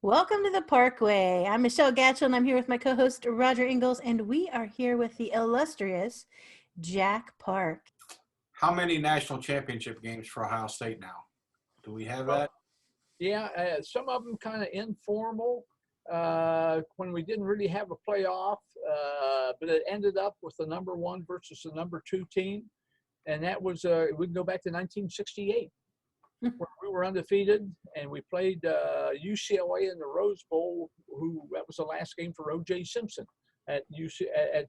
Welcome to the Parkway. I'm Michelle Gatchell, and I'm here with my co-host Roger Ingalls, and we are here with the illustrious Jack Park. How many national championship games for Ohio State now? Do we have that? Yeah, some of them kind of informal when we didn't really have a playoff, but it ended up with the number one versus the number two team. And that was, we can go back to 1968, where we were undefeated, and we played UCLA in the Rose Bowl, that was the last game for O.J. Simpson at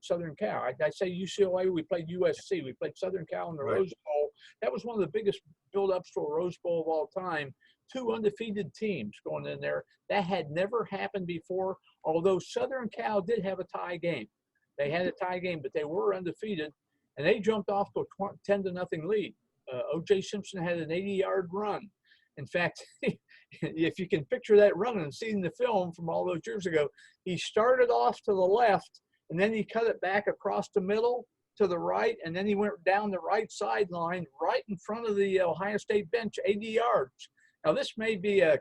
Southern Cal. I say UCLA, we played USC. We played Southern Cal in the Rose Bowl. That was one of the biggest build-ups to a Rose Bowl of all time. Two undefeated teams going in there. That had never happened before, although Southern Cal did have a tie game. They had a tie game, but they were undefeated, and they jumped off to a 10-0 lead. O.J. Simpson had an 80-yard run. In fact, if you can picture that run and seeing the film from all those years ago, he started off to the left, and then he cut it back across the middle to the right, and then he went down the right sideline right in front of the Ohio State bench, 80 yards. Now, this may be a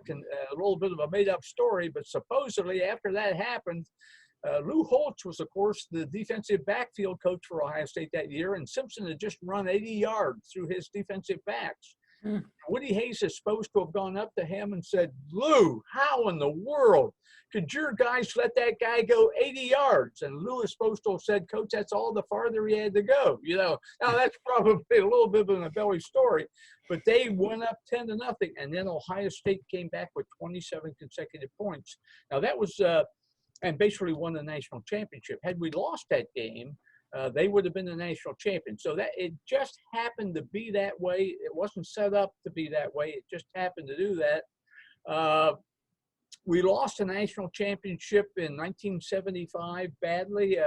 little bit of a made-up story, but supposedly after that happened, Lou Holtz was, of course, the defensive backfield coach for Ohio State that year, and Simpson had just run 80 yards through his defensive backs. Woody Hayes is supposed to have gone up to him and said, "Lou, how in the world could your guys let that guy go 80 yards?" And Lou is supposed to have said, "Coach, that's all the farther he had to go." Now that's probably a little bit of an embellished story, but they went up 10-0, and then Ohio State came back with 27 consecutive points. Now that was, and basically won the national championship. Had we lost that game, they would have been the national champion. So that it just happened to be that way. It wasn't set up to be that way. It just happened to do that. We lost a national championship in 1975 badly.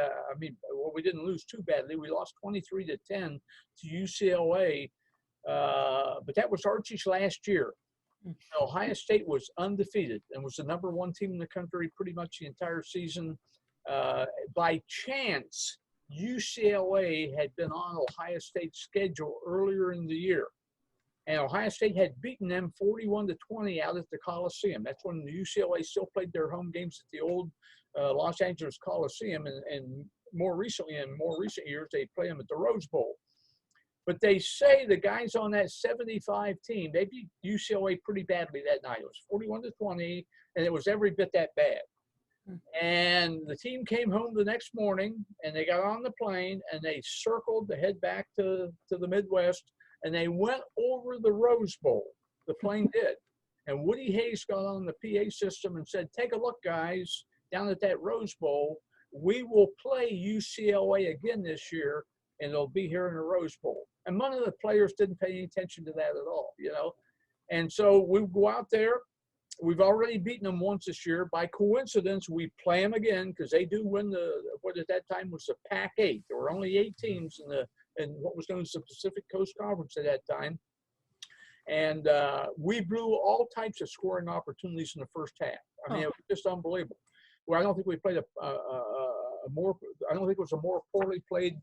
We didn't lose too badly. We lost 23-10 to UCLA, but that was Archie's last year. Ohio State was undefeated and was the number one team in the country pretty much the entire season. By chance, UCLA had been on Ohio State's schedule earlier in the year, and Ohio State had beaten them 41-20 out at the Coliseum. That's when the UCLA still played their home games at the old Los Angeles Coliseum, and more recently, in more recent years, they play them at the Rose Bowl. But they say the guys on that 75 team, they beat UCLA pretty badly that night. It was 41-20, and it was every bit that bad. And the team came home the next morning, and they got on the plane, and they circled to head back to the Midwest, and they went over the Rose Bowl. The plane did. And Woody Hayes got on the PA system and said, "Take a look, guys, down at that Rose Bowl. We will play UCLA again this year, and they'll be here in the Rose Bowl." And none of the players didn't pay any attention to that at all, And so we go out there. We've already beaten them once this year. By coincidence, we play them again because they do win what at that time was the Pac-8. There were only 8 teams in what was known as the Pacific Coast Conference at that time. And we blew all types of scoring opportunities in the first half. I mean, it was just unbelievable. Well, I don't think we played I don't think it was a more poorly played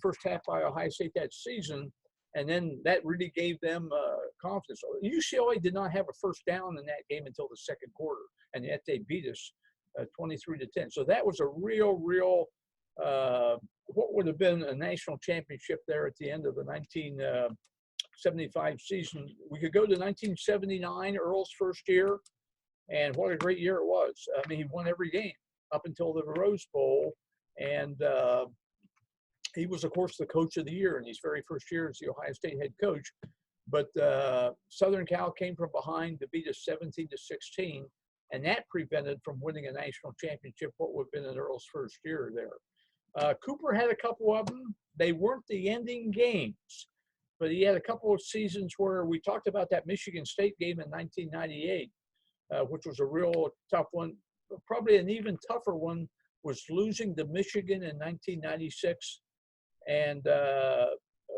first half by Ohio State that season, and then that really gave them confidence. UCLA did not have a first down in that game until the second quarter, and yet they beat us 23-10. So that was a real what would have been a national championship there at the end of the 1975 season. We could go to 1979, Earl's first year, and what a great year it was. I mean, he won every game up until the Rose Bowl, and he was, of course, the coach of the year in his very first year as the Ohio State head coach. But Southern Cal came from behind to beat us 17-16, and that prevented from winning a national championship, what would have been in Earl's first year there. Cooper had a couple of them. They weren't the ending games, but he had a couple of seasons where we talked about that Michigan State game in 1998, which was a real tough one. Probably an even tougher one was losing to Michigan in 1996. And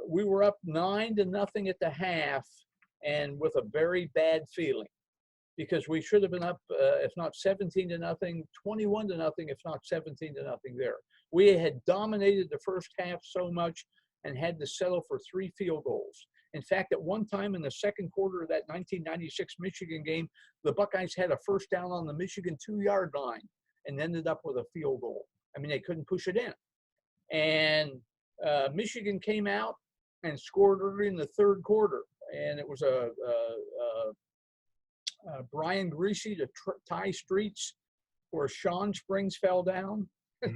we were up 9-0 at the half, and with a very bad feeling, because we should have been up, if not 17-0, 21-0, if not 17-0 there. We had dominated the first half so much and had to settle for 3 field goals. In fact, at one time in the second quarter of that 1996 Michigan game, the Buckeyes had a first down on the Michigan 2-yard line and ended up with a field goal. I mean, they couldn't push it in. And Michigan came out and scored early in the third quarter. And it was a Brian Greasy to tie streets where Sean Springs fell down.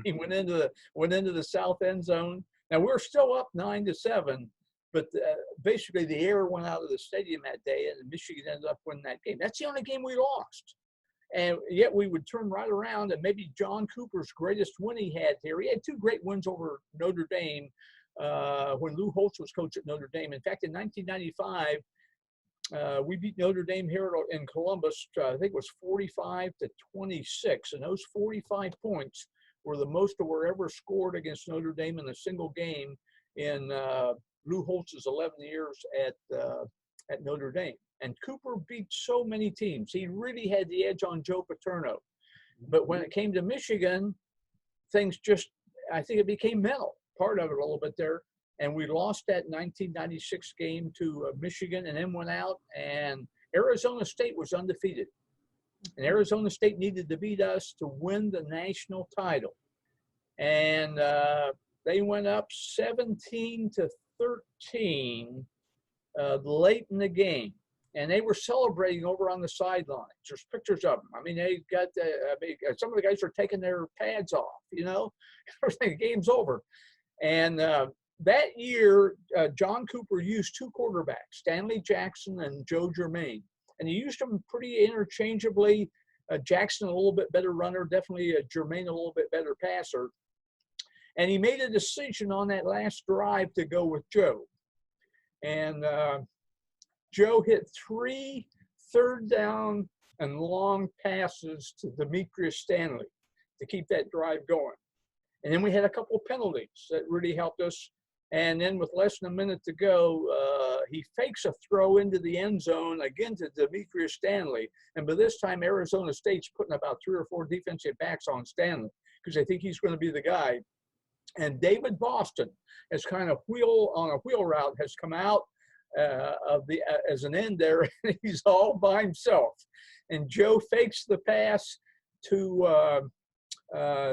He went into the south end zone. Now we're still up 9-7, but basically the air went out of the stadium that day, and Michigan ended up winning that game. That's the only game we lost, and yet we would turn right around. And maybe John Cooper's greatest win he had here. He had two great wins over Notre Dame when Lou Holtz was coach at Notre Dame. In fact, in 1995. We beat Notre Dame here in Columbus, I think it was 45-26. And those 45 points were the most that were ever scored against Notre Dame in a single game in Lou Holtz's 11 years at Notre Dame. And Cooper beat so many teams. He really had the edge on Joe Paterno. But when it came to Michigan, things just, I think it became mental, part of it a little bit there. And we lost that 1996 game to Michigan, and then went out, and Arizona State was undefeated. And Arizona State needed to beat us to win the national title. And they went up 17-13 late in the game. And they were celebrating over on the sidelines. There's pictures of them. I mean, they got some of the guys were taking their pads off, the game's over. And that year, John Cooper used two quarterbacks, Stanley Jackson and Joe Germain. And he used them pretty interchangeably. Jackson, a little bit better runner, definitely Germain, a little bit better passer. And he made a decision on that last drive to go with Joe. And Joe hit 3 third-down and long passes to Demetrius Stanley to keep that drive going. And then we had a couple of penalties that really helped us. And then with less than a minute to go, he fakes a throw into the end zone again to Demetrius Stanley. And by this time, Arizona State's putting about 3 or 4 defensive backs on Stanley because they think he's going to be the guy. And David Boston, as kind of on a wheel route, has come out as an end there, and he's all by himself. And Joe fakes the pass to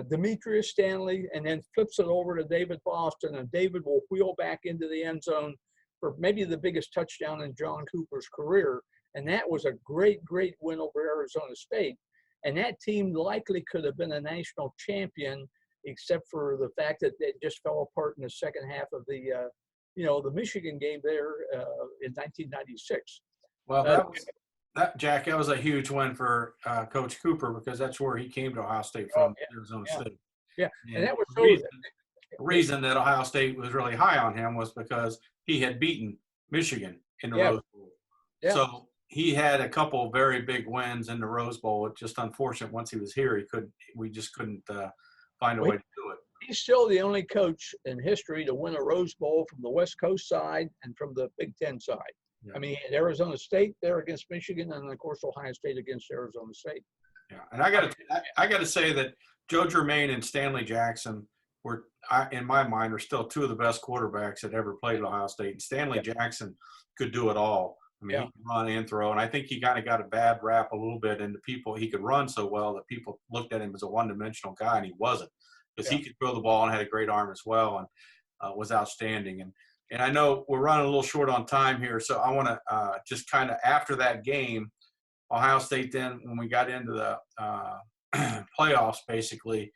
Demetrius Stanley, and then flips it over to David Boston, and David will wheel back into the end zone for maybe the biggest touchdown in John Cooper's career. And that was a great, great win over Arizona State. And that team likely could have been a national champion, except for the fact that it just fell apart in the second half of the Michigan game there in 1996. Well, Jack, that was a huge win for Coach Cooper, because that's where he came to Ohio State from, Arizona State. Yeah, and that was the reason that Ohio State was really high on him was because he had beaten Michigan in the Rose Bowl. Yeah. So he had a couple of very big wins in the Rose Bowl. It's just unfortunate once he was here, we just couldn't find a way to do it. He's still the only coach in history to win a Rose Bowl from the West Coast side and from the Big Ten side. Yeah. I mean, at Arizona State there against Michigan, and of course Ohio State against Arizona State. Yeah, and I got to say that Joe Germain and Stanley Jackson were, in my mind, are still two of the best quarterbacks that ever played at Ohio State. And Stanley Jackson could do it all. I mean, he could run and throw, and I think he kind of got a bad rap a little bit. And he could run so well that people looked at him as a one-dimensional guy, and he wasn't, because he could throw the ball and had a great arm as well, and was outstanding. And I know we're running a little short on time here, so I want to just kind of, after that game, Ohio State then, when we got into the playoffs, basically,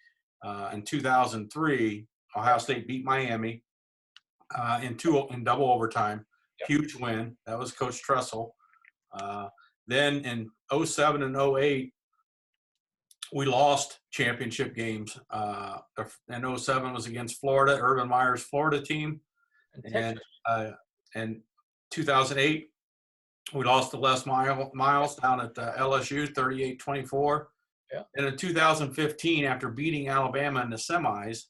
in 2003, Ohio State beat Miami in double overtime. Yep. Huge win. That was Coach Tressel. Then in 07 and 08, we lost championship games. In 07 was against Florida, Urban Meyer's Florida team. And 2008, we lost to Les Miles down at LSU, 38-24. Yeah. And in 2015, after beating Alabama in the semis,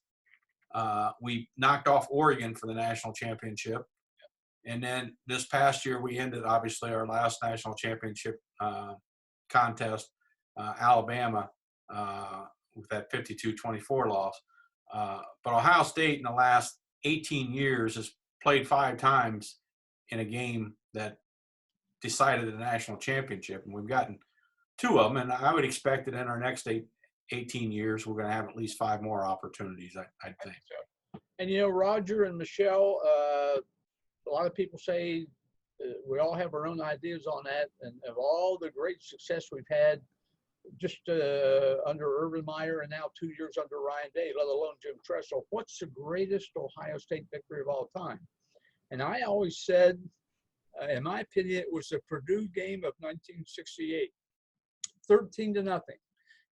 we knocked off Oregon for the national championship. Yeah. And then this past year, we ended, obviously, our last national championship contest, Alabama, with that 52-24 loss. But Ohio State in the last 18 years has played 5 times in a game that decided the national championship. And we've gotten 2 of them, and I would expect that in our next 18 years, we're going to have at least 5 more opportunities, I think. And, Roger and Michelle, a lot of people say we all have our own ideas on that. And of all the great success we've had just under Urban Meyer and now 2 years under Ryan Day, let alone Jim Tressel, what's the greatest Ohio State victory of all time? And I always said, in my opinion, it was the Purdue game of 1968, 13-0,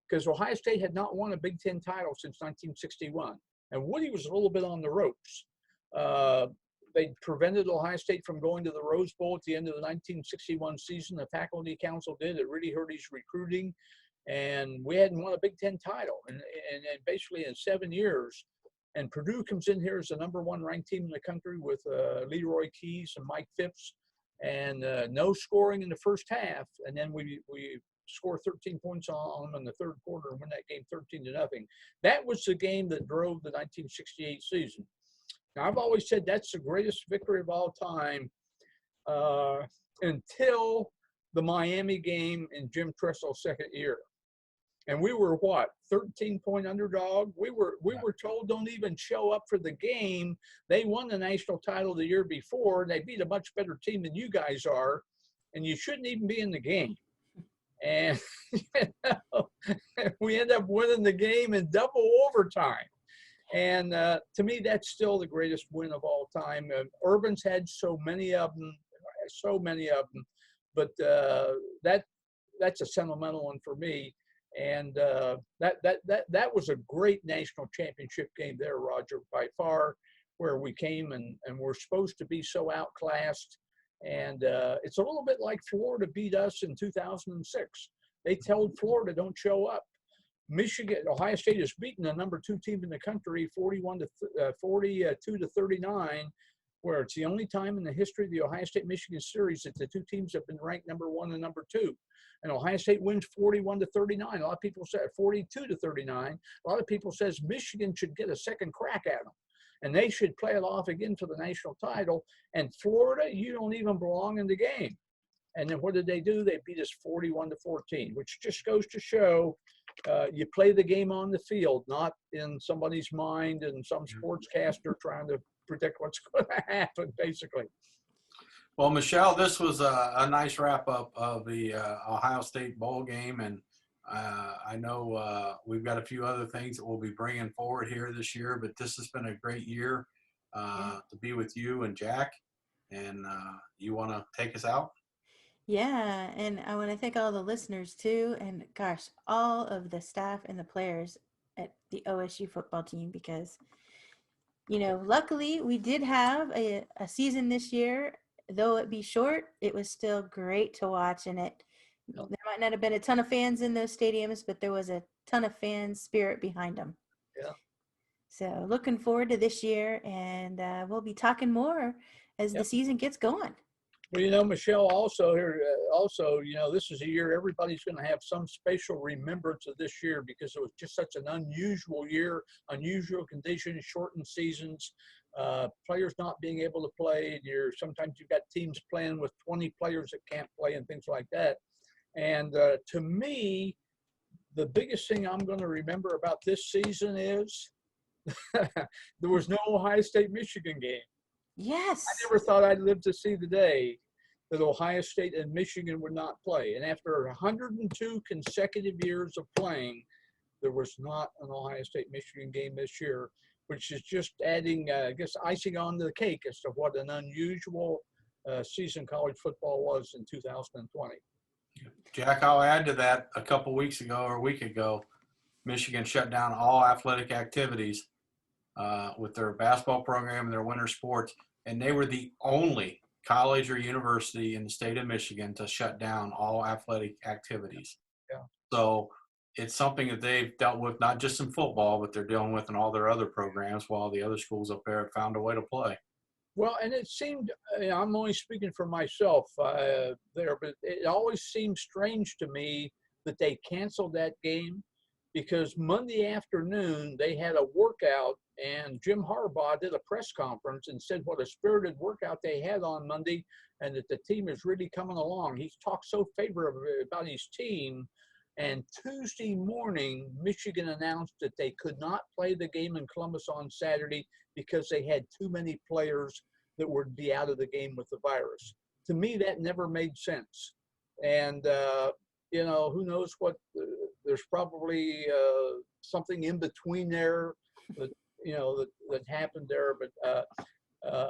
because Ohio State had not won a Big Ten title since 1961. And Woody was a little bit on the ropes. They prevented Ohio State from going to the Rose Bowl at the end of the 1961 season. The faculty council did. It really hurt his recruiting. And we hadn't won a Big Ten title. And basically in 7 years. And Purdue comes in here as the #1 ranked team in the country with Leroy Keys and Mike Phipps. And no scoring in the first half. And then we score 13 points on them in the third quarter and win that game 13-0. That was the game that drove the 1968 season. Now, I've always said that's the greatest victory of all time until the Miami game in Jim Tressel's second year. And we were, 13-point underdog? We were told don't even show up for the game. They won the national title the year before. And they beat a much better team than you guys are. And you shouldn't even be in the game. And we end up winning the game in double overtime. And to me, that's still the greatest win of all time. Urban's had so many of them. But that's a sentimental one for me. And that was a great national championship game there, Roger, by far, where we came and we're supposed to be so outclassed. And it's a little bit like Florida beat us in 2006. They told Florida, don't show up. Ohio State has beaten the #2 team in the country, 42-39, where it's the only time in the history of the Ohio State-Michigan series that the 2 teams have been ranked #1 and #2. And Ohio State wins 41-39. A lot of people say 42-39. A lot of people says Michigan should get a second crack at them. And they should play it off again for the national title. And Florida, you don't even belong in the game. And then what did they do? They beat us 41-14, which just goes to show you play the game on the field, not in somebody's mind and some sportscaster trying to predict what's going to happen, basically. Well, Michelle, this was a nice wrap-up of the Ohio State bowl game. And I know we've got a few other things that we'll be bringing forward here this year, but this has been a great year to be with you and Jack. And you want to take us out? Yeah, and I want to thank all the listeners too, and gosh, all of the staff and the players at the OSU football team, because, luckily we did have a season this year. Though it be short, it was still great to watch, and there might not have been a ton of fans in those stadiums, but there was a ton of fan spirit behind them. Yeah. So looking forward to this year, and we'll be talking more as the season gets going. Well, Michelle, also here, this is a year everybody's going to have some spatial remembrance of this year because it was just such an unusual year, unusual conditions, shortened seasons, players not being able to play. Sometimes you've got teams playing with 20 players that can't play and things like that. And to me, the biggest thing I'm going to remember about this season is there was no Ohio State-Michigan game. Yes. I never thought I'd live to see the day that Ohio State and Michigan would not play. And after 102 consecutive years of playing, there was not an Ohio State-Michigan game this year, which is just adding, icing on the cake as to what an unusual season college football was in 2020. Jack, I'll add to that. A week ago, Michigan shut down all athletic activities with their basketball program and their winter sports, and they were the only college or university in the state of Michigan to shut down all athletic activities. Yeah. So it's something that they've dealt with, not just in football, but they're dealing with in all their other programs, while the other schools up there have found a way to play. Well, and it seemed, I'm only speaking for myself there, but it always seemed strange to me that they canceled that game because Monday afternoon they had a workout, and Jim Harbaugh did a press conference and said what a spirited workout they had on Monday, and that the team is really coming along. He's talked so favorably about his team. And Tuesday morning, Michigan announced that they could not play the game in Columbus on Saturday because they had too many players that would be out of the game with the virus. To me, that never made sense. And, who knows what, there's probably something in between there that, that happened there. But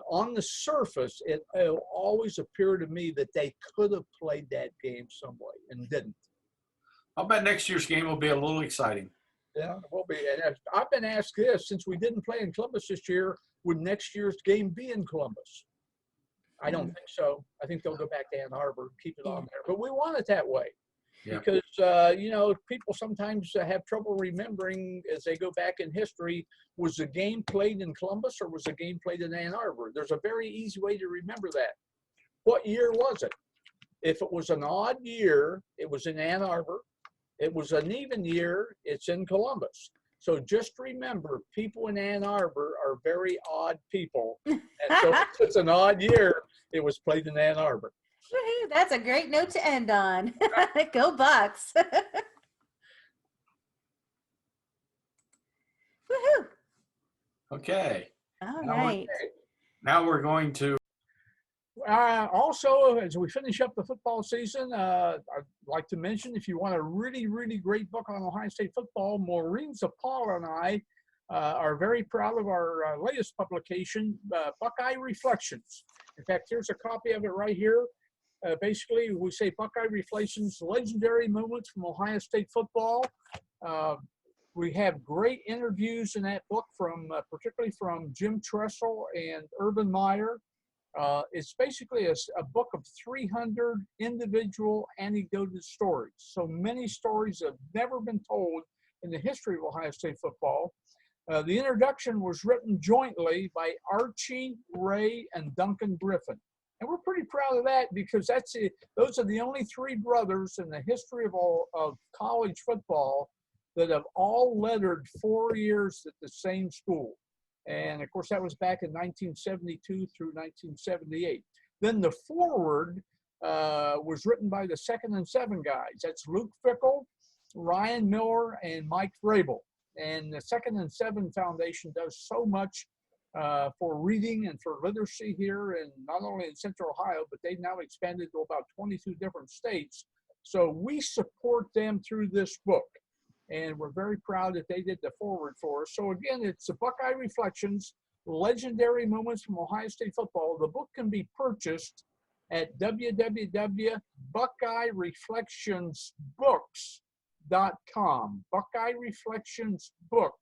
on the surface, it'll always appear to me that they could have played that game some way and didn't. I'll bet next year's game will be a little exciting. Yeah, it will be. And I've been asked this, since we didn't play in Columbus this year, would next year's game be in Columbus? I don't think so. I think they'll go back to Ann Arbor and keep it on there. But we want it that way. Yeah. Because, people sometimes have trouble remembering as they go back in history, was the game played in Columbus or was the game played in Ann Arbor? There's a very easy way to remember that. What year was it? If it was an odd year, it was in Ann Arbor. It was an even year, it's in Columbus. So just remember, people in Ann Arbor are very odd people. And so if it's an odd year, it was played in Ann Arbor. Woohoo, that's a great note to end on. Go Bucks. Woohoo. Okay. All right. Now we're going to. Also, as we finish up the football season, I'd like to mention, if you want a really, really great book on Ohio State football, Maureen Zapala and I are very proud of our latest publication, Buckeye Reflections. In fact, here's a copy of it right here. Basically, we say Buckeye Reflections, legendary moments from Ohio State football. We have great interviews in that book, particularly from Jim Tressel and Urban Meyer. It's basically a book of 300 individual anecdotal stories. So many stories that have never been told in the history of Ohio State football. The introduction was written jointly by Archie, Ray, and Duncan Griffin. And we're pretty proud of that because those are the only three brothers in the history of college football that have all lettered 4 years at the same school. And of course, that was back in 1972 through 1978. Then the foreword was written by the 2nd and 7 guys. That's Luke Fickle, Ryan Miller, and Mike Vrabel. And the 2nd and 7 Foundation does so much for reading and for literacy here, and not only in Central Ohio, but they've now expanded to about 22 different states. So we support them through this book. And we're very proud that they did the foreword for us. So again, it's the Buckeye Reflections, legendary moments from Ohio State football. The book can be purchased at www.buckeyereflectionsbooks.com. Buckeye Reflections Book,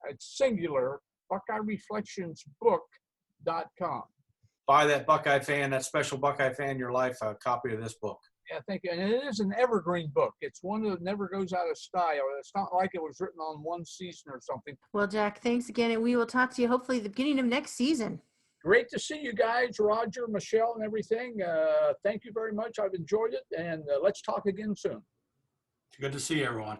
it's singular, buckeyereflectionsbook.com. Buy that Buckeye fan, that special Buckeye fan in your life, a copy of this book. Yeah, thank you. And it is an evergreen book. It's one that never goes out of style. It's not like it was written on one season or something. Well, Jack, thanks again. And we will talk to you hopefully at the beginning of next season. Great to see you guys, Roger, Michelle, and everything. Thank you very much. I've enjoyed it. And let's talk again soon. Good to see everyone.